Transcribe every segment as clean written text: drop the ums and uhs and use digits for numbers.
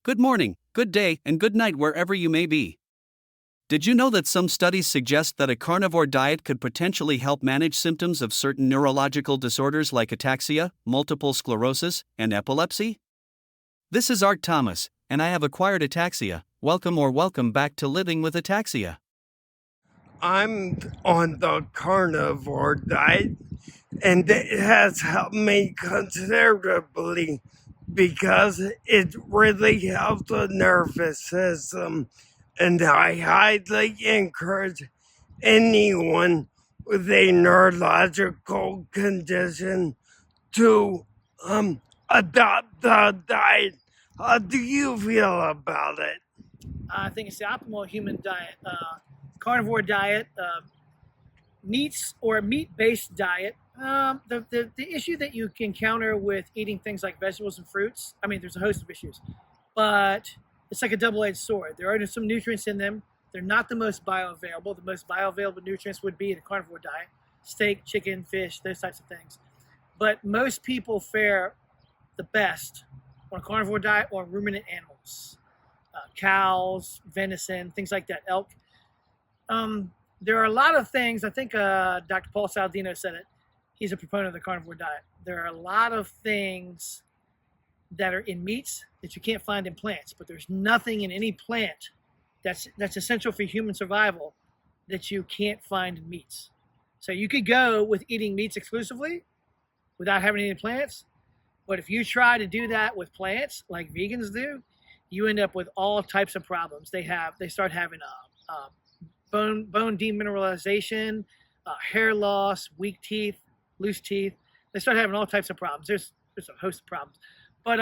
Good morning, good day, and good night wherever you may be. Did you know that some studies suggest that a carnivore diet could potentially help manage symptoms of certain neurological disorders like ataxia, multiple sclerosis, and epilepsy? This is Art Thomas, and I have acquired ataxia. Welcome back to Living with Ataxia. I'm on the carnivore diet, and it has helped me considerably because it really helps the nervous system. And I highly encourage anyone with a neurological condition to adopt the diet. How do you feel about it? I think it's the optimal human diet. Carnivore diet, meats or a meat-based diet. The issue that you can encounter with eating things like vegetables and fruits, I mean, there's a host of issues, but it's like a double-edged sword. There are some nutrients in them. They're not the most bioavailable. The most bioavailable nutrients would be in a carnivore diet: steak, chicken, fish, those types of things. But most people fare the best on a carnivore diet or ruminant animals, cows, venison, things like that, elk. There are a lot of things. I think Dr. Paul Saladino said it. He's a proponent of the carnivore diet. There are a lot of things that are in meats that you can't find in plants, but there's nothing in any plant that's essential for human survival that you can't find in meats. So you could go with eating meats exclusively without having any plants, but if you try to do that with plants like vegans do, you end up with all types of problems. They start having bone demineralization, hair loss, weak teeth, loose teeth. They start having all types of problems. There's a host of problems. But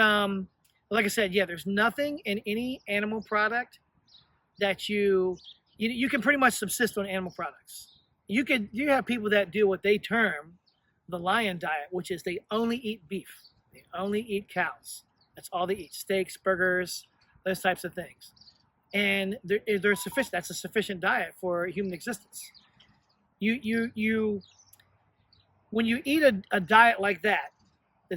like I said, yeah, there's nothing in any animal product that you can pretty much subsist on animal products. You have people that do what they term the lion diet, which is they only eat beef. They only eat cows. That's all they eat: steaks, burgers, those types of things. And they're sufficient. That's a sufficient diet for human existence. When you eat a diet like that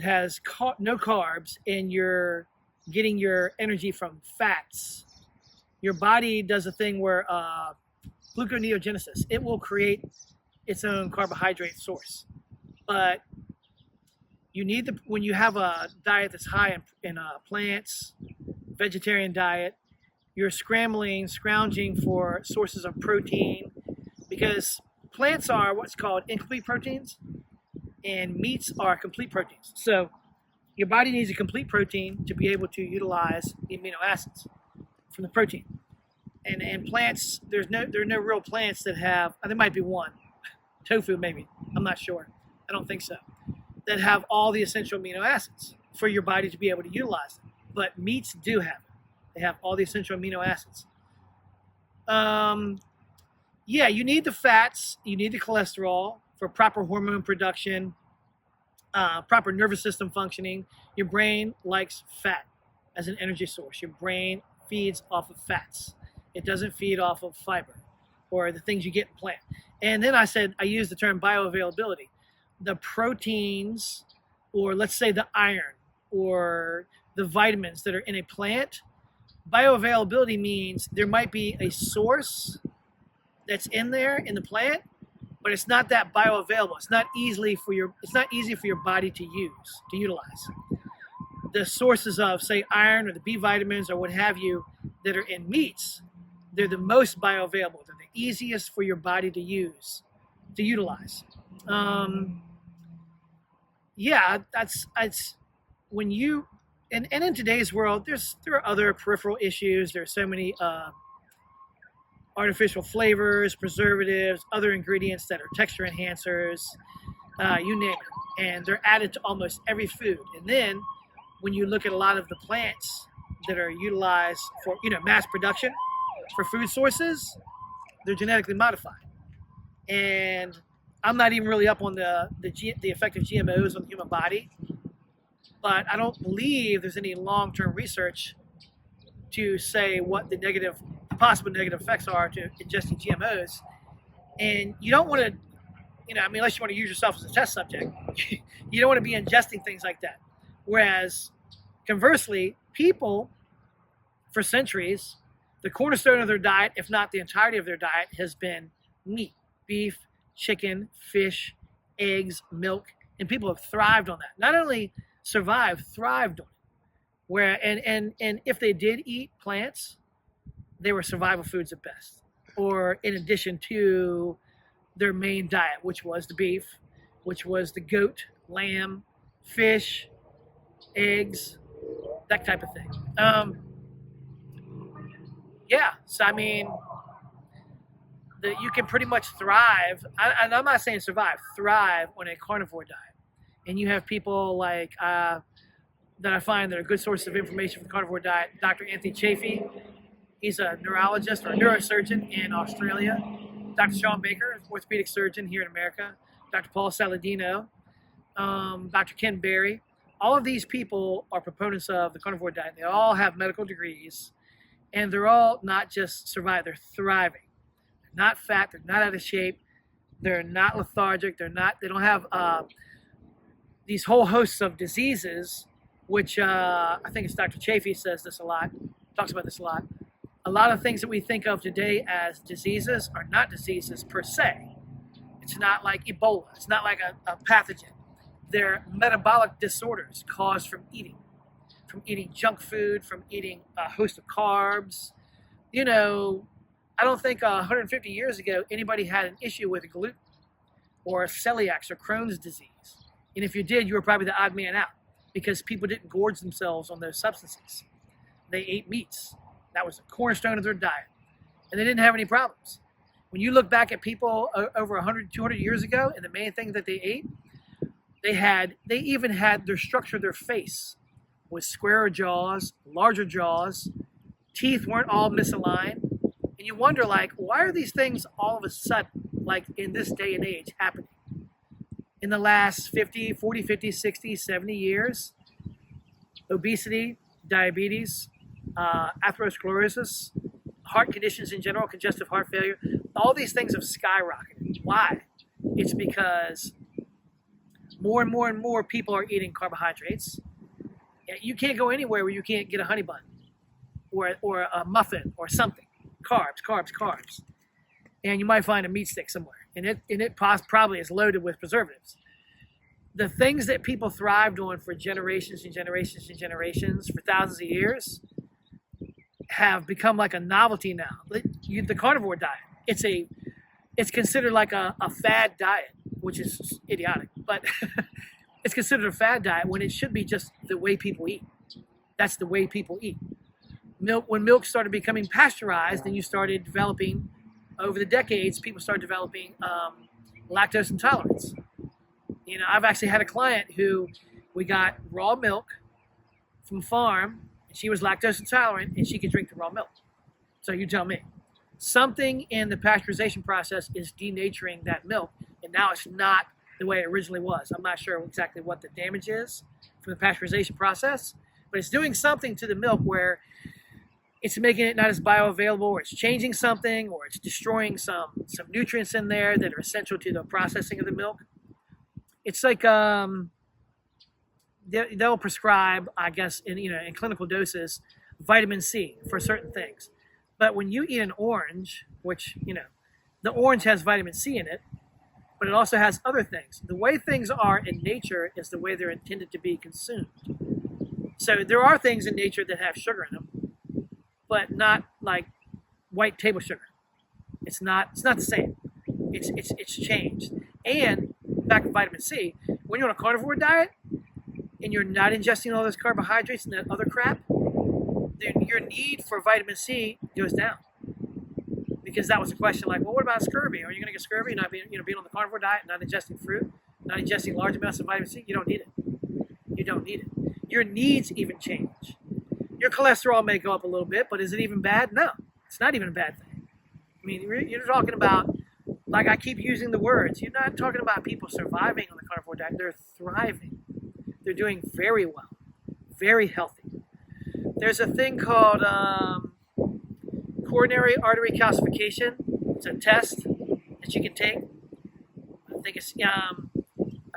has no carbs and you're getting your energy from fats, your body does a thing where gluconeogenesis. It will create its own carbohydrate source. But you need when you have a diet that's high in plants, vegetarian diet, you're scrounging for sources of protein, because plants are what's called incomplete proteins and meats are complete proteins. So your body needs a complete protein to be able to utilize the amino acids from the protein. And plants, there are no real plants that have, there might be one, tofu maybe, I'm not sure, I don't think so, that have all the essential amino acids for your body to be able to utilize them. But meats do have it. They have all the essential amino acids. Yeah, you need the fats, you need the cholesterol for proper hormone production, proper nervous system functioning. Your brain likes fat as an energy source. Your brain feeds off of fats. It doesn't feed off of fiber or the things you get in plant. And then I use the term bioavailability. The proteins, or let's say the iron or the vitamins that are in a plant, bioavailability means there might be a source that's in there in the plant, but it's not that bioavailable. It's not easy for your body to utilize. The sources of, say, iron or the B vitamins or what have you that are in meats, they're the most bioavailable. They're the easiest for your body to utilize. Yeah, that's when you and in today's world, there are other peripheral issues. There are so many artificial flavors, preservatives, other ingredients that are texture enhancers, you name it, and they're added to almost every food. And then when you look at a lot of the plants that are utilized for mass production for food sources, they're genetically modified. And I'm not even really up on the effect of GMOs on the human body, but I don't believe there's any long-term research to say what the possible negative effects are to ingesting GMOs. And you don't want to, unless you want to use yourself as a test subject, you don't want to be ingesting things like that. Whereas, conversely, people for centuries, the cornerstone of their diet, if not the entirety of their diet, has been meat, beef, chicken, fish, eggs, milk, and people have thrived on that. Not only survived, thrived on it. Where and if they did eat plants, they were survival foods at best, or in addition to their main diet, which was the beef, which was the goat, lamb, fish, eggs, that type of thing. Yeah, so I mean, you can pretty much thrive, and I'm not saying survive, thrive on a carnivore diet. And you have people like that I find that are good sources of information for the carnivore diet. Dr. Anthony Chaffee, he's a neurologist or a neurosurgeon in Australia. Dr. Sean Baker, orthopedic surgeon here in America. Dr. Paul Saladino, Dr. Ken Berry. All of these people are proponents of the carnivore diet. They all have medical degrees, and they're all not just surviving, they're thriving. They're not fat, they're not out of shape, they're not lethargic, they don't have these whole hosts of diseases, which I think it's Dr. Chaffee says this a lot, talks about this a lot. A lot of things that we think of today as diseases are not diseases per se. It's not like Ebola. It's not like a pathogen. They're metabolic disorders caused from eating junk food, from eating a host of carbs. You know, I don't think 150 years ago anybody had an issue with gluten or celiac or Crohn's disease. And if you did, you were probably the odd man out because people didn't gorge themselves on those substances. They ate meats. That was the cornerstone of their diet. And they didn't have any problems. When you look back at people over 100, 200 years ago, and the main thing that they ate, they even had their structure of their face was squarer jaws, larger jaws, teeth weren't all misaligned. And you wonder, like, why are these things all of a sudden, like in this day and age, happening? In the last 40, 50, 60, 70 years, obesity, diabetes, atherosclerosis, heart conditions in general, congestive heart failure, all these things have skyrocketed. Why? It's because more and more and more people are eating carbohydrates. You can't go anywhere where you can't get a honey bun or a muffin or something. Carbs, carbs, carbs. And you might find a meat stick somewhere. And it probably is loaded with preservatives. The things that people thrived on for generations and generations and generations, for thousands of years, have become like a novelty now. The carnivore diet, it's considered like a fad diet, which is idiotic, but it's considered a fad diet when it should be just the way people eat. That's the way people eat. When milk started becoming pasteurized, then you started developing, over the decades, people started developing lactose intolerance. You know, I've actually had a client who we got raw milk from farm, and she was lactose intolerant, and she could drink the raw milk. So you tell me. Something in the pasteurization process is denaturing that milk, and now it's not the way it originally was. I'm not sure exactly what the damage is from the pasteurization process, but it's doing something to the milk where it's making it not as bioavailable, or it's changing something, or it's destroying some nutrients in there that are essential to the processing of the milk. It's like they'll prescribe, I guess, in clinical doses, vitamin C for certain things. But when you eat an orange, which, the orange has vitamin C in it, but it also has other things. The way things are in nature is the way they're intended to be consumed. So there are things in nature that have sugar in them, but not like white table sugar. It's not the same. It's changed. And back to vitamin C, when you're on a carnivore diet and you're not ingesting all those carbohydrates and that other crap, then your need for vitamin C goes down. Because that was a question like, well, what about scurvy? Are you going to get scurvy not being on the carnivore diet, not ingesting fruit, not ingesting large amounts of vitamin C? You don't need it. You don't need it. Your needs even change. Your cholesterol may go up a little bit, but is it even bad? No, it's not even a bad thing. I mean, you're talking about, like I keep using the words, you're not talking about people surviving on the carnivore diet. They're thriving. They're doing very well, very healthy. There's a thing called coronary artery calcification. It's a test that you can take. I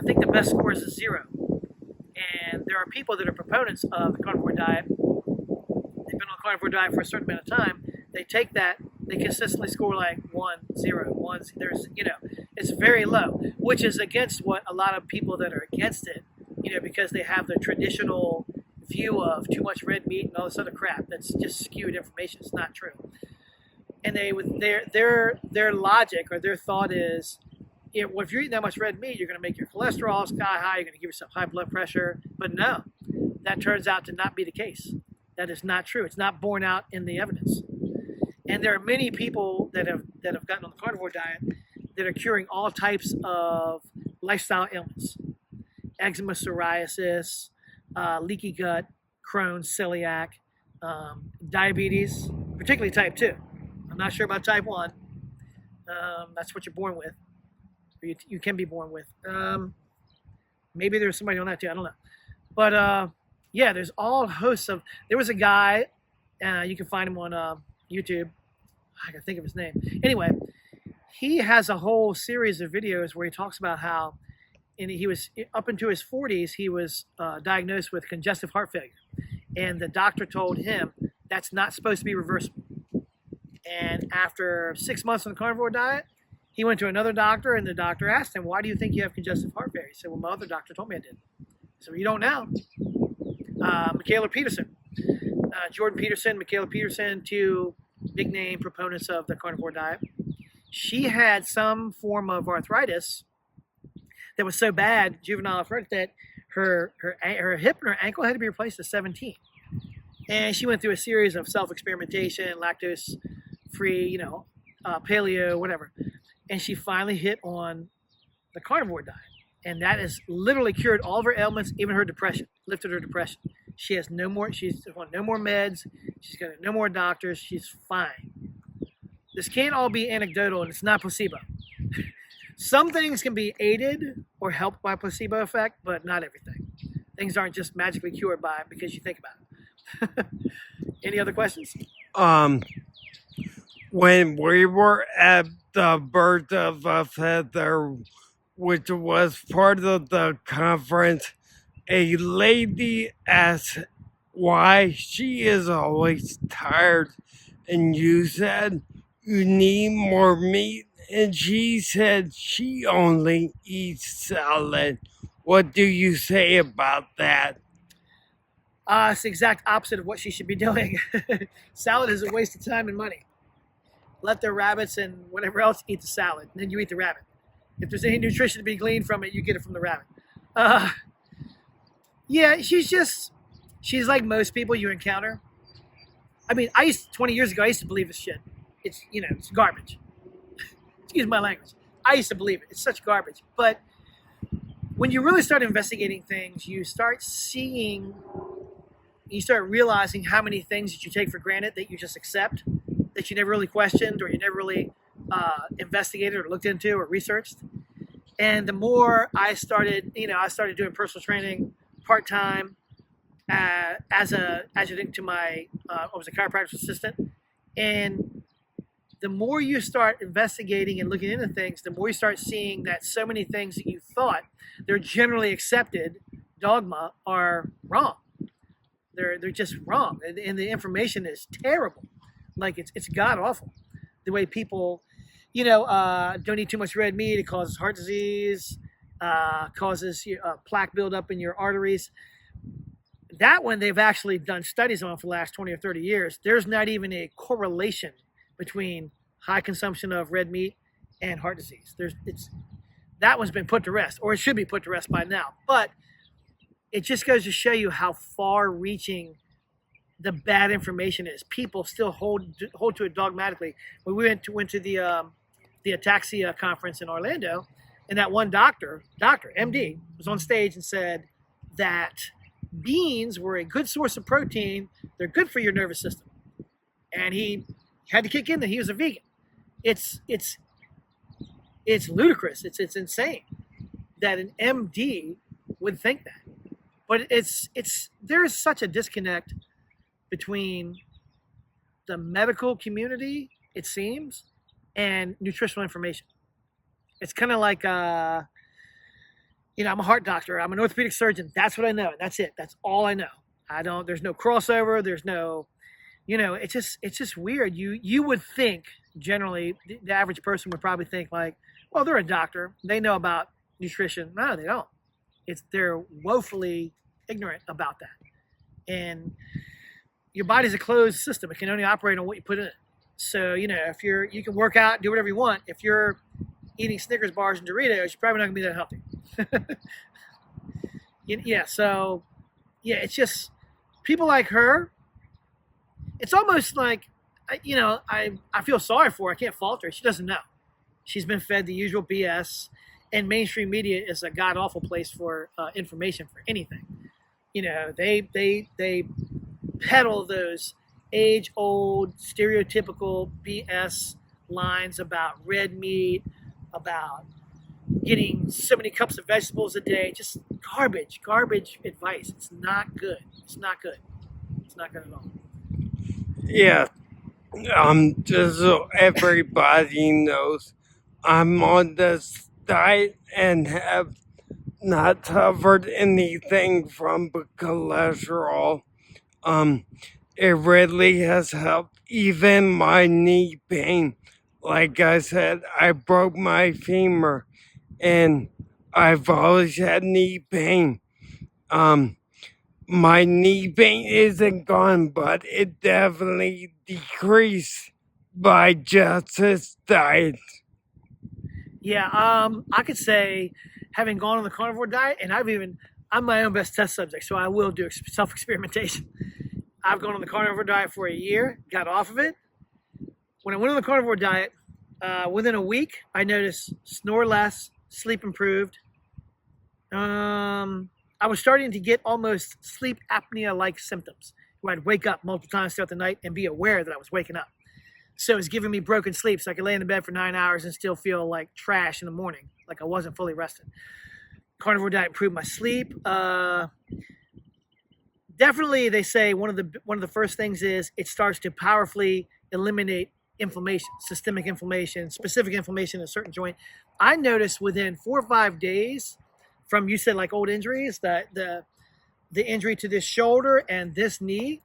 think the best score is a 0. And there are people that are proponents of the carnivore diet. They've been on the carnivore diet for a certain amount of time, they take that, they consistently score like 1, 0, 1. There's, it's very low, which is against what a lot of people that are against it, because they have the traditional view of too much red meat and all this other crap that's just skewed information. It's not true. And they, with their logic or their thought is, if you're eating that much red meat, you're going to make your cholesterol sky high. You're going to give yourself high blood pressure. But no, that turns out to not be the case. That is not true. It's not borne out in the evidence. And there are many people that have gotten on the carnivore diet that are curing all types of lifestyle ailments: eczema, psoriasis, leaky gut, Crohn's, celiac, diabetes, particularly type 2. I'm not sure about type 1. That's what you're born with. Or you can be born with. Maybe there's somebody on that too. I don't know. But yeah, there's all hosts of. There was a guy, you can find him on YouTube. I can think of his name. Anyway, he has a whole series of videos where he talks about how, he was up into his 40s, he was diagnosed with congestive heart failure, and the doctor told him that's not supposed to be reversible. And after 6 months on the carnivore diet, he went to another doctor, and the doctor asked him, "Why do you think you have congestive heart failure?" He said, "Well, my other doctor told me I did." So you don't now. Michaela Peterson, Jordan Peterson, Michaela Peterson, two big name proponents of the carnivore diet. She had some form of arthritis that was so bad, juvenile arthritis, that her hip and her ankle had to be replaced at 17. And she went through a series of self-experimentation, lactose-free, paleo, whatever. And she finally hit on the carnivore diet. And that has literally cured all of her ailments, even her depression, lifted her depression. She's on no more meds. She's got no more doctors. She's fine. This can't all be anecdotal, and it's not placebo. Some things can be aided or helped by placebo effect, but not everything. Things aren't just magically cured by it because you think about it. Any other questions? When we were at the Bird of a Feather, which was part of the conference, a lady asked why she is always tired, and you said you need more meat, and she said she only eats salad. What do you say about that? It's the exact opposite of what she should be doing. Salad is a waste of time and money. Let the rabbits and whatever else eat the salad, and then you eat the rabbit. If there's any nutrition to be gleaned from it, you get it from the rabbit. Yeah, she's like most people you encounter. I mean, 20 years ago, I used to believe this shit. It's, it's garbage. Excuse my language. I used to believe it. It's such garbage. But when you really start investigating things, you start realizing how many things that you take for granted that you just accept, that you never really questioned or you never really investigated or looked into or researched. And the more I started doing personal training part-time as an adjunct to I was a chiropractic assistant. And the more you start investigating and looking into things, the more you start seeing that so many things that you thought they're generally accepted dogma are wrong. They're just wrong, and the information is terrible. Like it's god awful. The way people, don't eat too much red meat. It causes heart disease, causes plaque buildup in your arteries. That one they've actually done studies on for the last 20 or 30 years. There's not even a correlation between high consumption of red meat and heart disease. That one's been put to rest, or it should be put to rest by now. But it just goes to show you how far-reaching the bad information is. People still hold to it dogmatically. When we went to the Ataxia conference in Orlando, and that one doctor, MD, was on stage and said that beans were a good source of protein. They're good for your nervous system. And he had to kick in that he was a vegan. It's ludicrous. It's insane that an MD would think that. But there is such a disconnect between the medical community, it seems, and nutritional information. It's kind of like, I'm a heart doctor. I'm an orthopedic surgeon. That's what I know. That's it. That's all I know. There's no crossover. There's no It's just weird. You would think generally the average person would probably think like, well, they're a doctor, they know about nutrition. No, they don't. They're woefully ignorant about that. And your body's a closed system; it can only operate on what you put in it. So if you can work out, do whatever you want. If you're eating Snickers bars and Doritos, you're probably not gonna be that healthy. Yeah. So yeah, it's just people like her. It's almost like, I feel sorry for her. I can't fault her. She doesn't know. She's been fed the usual BS, and mainstream media is a god awful place for information for anything. They peddle those age old stereotypical BS lines about red meat, about getting so many cups of vegetables a day. Just garbage advice. It's not good. It's not good. It's not good at all. Yeah, just so everybody knows, I'm on this diet and have not suffered anything from the cholesterol. Um, it really has helped. Even my knee pain. Like I said, I broke my femur, and I've always had knee pain. Um, my knee pain isn't gone, but it definitely decreased by just this diet. Yeah, I could say, having gone on the carnivore diet, and I'm my own best test subject, so I will do self experimentation. I've gone on the carnivore diet for a year, got off of it. When I went on the carnivore diet, within a week, I noticed snore less, sleep improved. I was starting to get almost sleep apnea like symptoms, where I'd wake up multiple times throughout the night and be aware that I was waking up. So it was giving me broken sleep, so I could lay in the bed for 9 hours and still feel like trash in the morning, like I wasn't fully rested. Carnivore diet improved my sleep. Definitely, they say one of the first things is it starts to powerfully eliminate inflammation, systemic inflammation, specific inflammation in a certain joint. I noticed within 4 or 5 days from, you said, like old injuries, that the injury to this shoulder and this knee,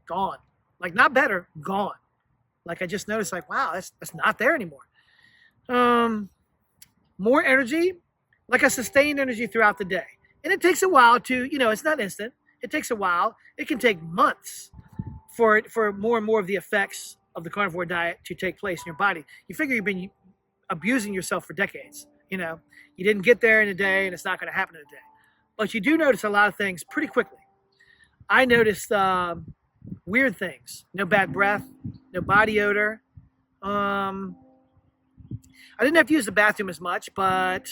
gone. Like, not better, gone. Like, I just noticed, like, wow, that's not there anymore. More energy, like a sustained energy throughout the day. And it takes a while to, it's not instant. It takes a while. It can take months for more and more of the effects of the carnivore diet to take place in your body. You figure you've been abusing yourself for decades. You didn't get there in a day, and it's not going to happen in a day. But you do notice a lot of things pretty quickly. I noticed weird things: no bad breath, no body odor. I didn't have to use the bathroom as much, but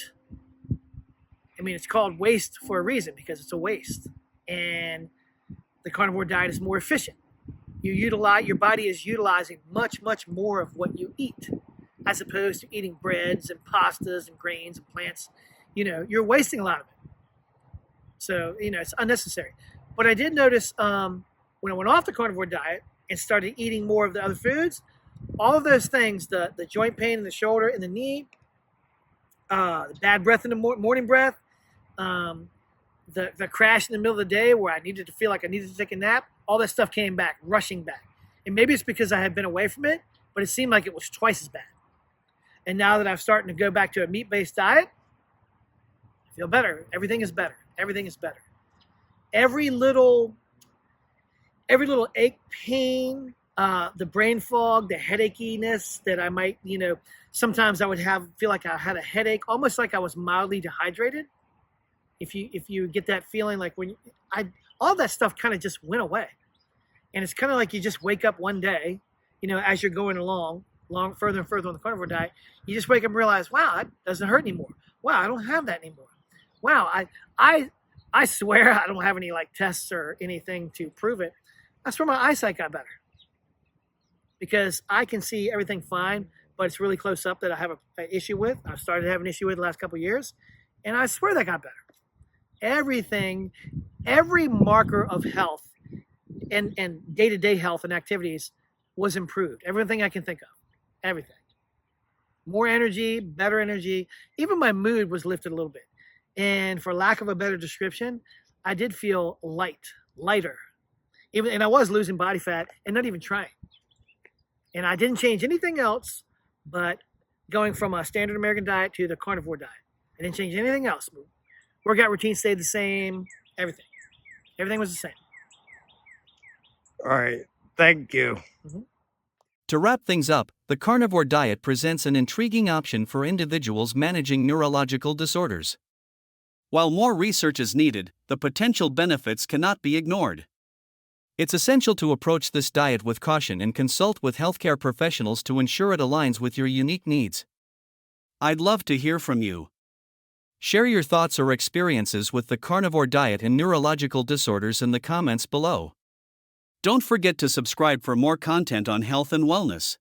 I mean, it's called waste for a reason, because it's a waste. And the carnivore diet is more efficient. Your body is utilizing much, much more of what you eat, as opposed to eating breads and pastas and grains and plants. You're wasting a lot of it. So, it's unnecessary. But I did notice when I went off the carnivore diet and started eating more of the other foods, all of those things, the joint pain in the shoulder and the knee, the bad breath in the morning breath, the crash in the middle of the day where I needed to feel like I needed to take a nap, all that stuff came back, rushing back. And maybe it's because I had been away from it, but it seemed like it was twice as bad. And now that I'm starting to go back to a meat-based diet, I feel better. Everything is better. Everything is better. Every little ache, pain, the brain fog, the headachiness that I might, sometimes I would feel like I had a headache, almost like I was mildly dehydrated. If you get that feeling, like all that stuff kind of just went away. And it's kind of like you just wake up one day, as you're going along further and further on the carnivore diet, you just wake up and realize, wow, that doesn't hurt anymore. Wow, I don't have that anymore. Wow, I swear I don't have any like tests or anything to prove it. I swear my eyesight got better, because I can see everything fine, but it's really close up that I have an issue with. I've started having an issue with the last couple of years, and I swear that got better. Everything, every marker of health and day-to-day health and activities was improved. Everything I can think of. Everything. More energy, better energy. Even my mood was lifted a little bit. And for lack of a better description, I did feel lighter. and I was losing body fat and not even trying. And I didn't change anything else but going from a standard American diet to the carnivore diet. I didn't change anything else. Workout routine stayed the same, everything. Everything was the same. All right. Thank you. To wrap things up, the carnivore diet presents an intriguing option for individuals managing neurological disorders. While more research is needed, the potential benefits cannot be ignored. It's essential to approach this diet with caution and consult with healthcare professionals to ensure it aligns with your unique needs. I'd love to hear from you. Share your thoughts or experiences with the carnivore diet and neurological disorders in the comments below. Don't forget to subscribe for more content on health and wellness.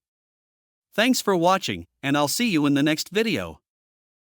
Thanks for watching, and I'll see you in the next video.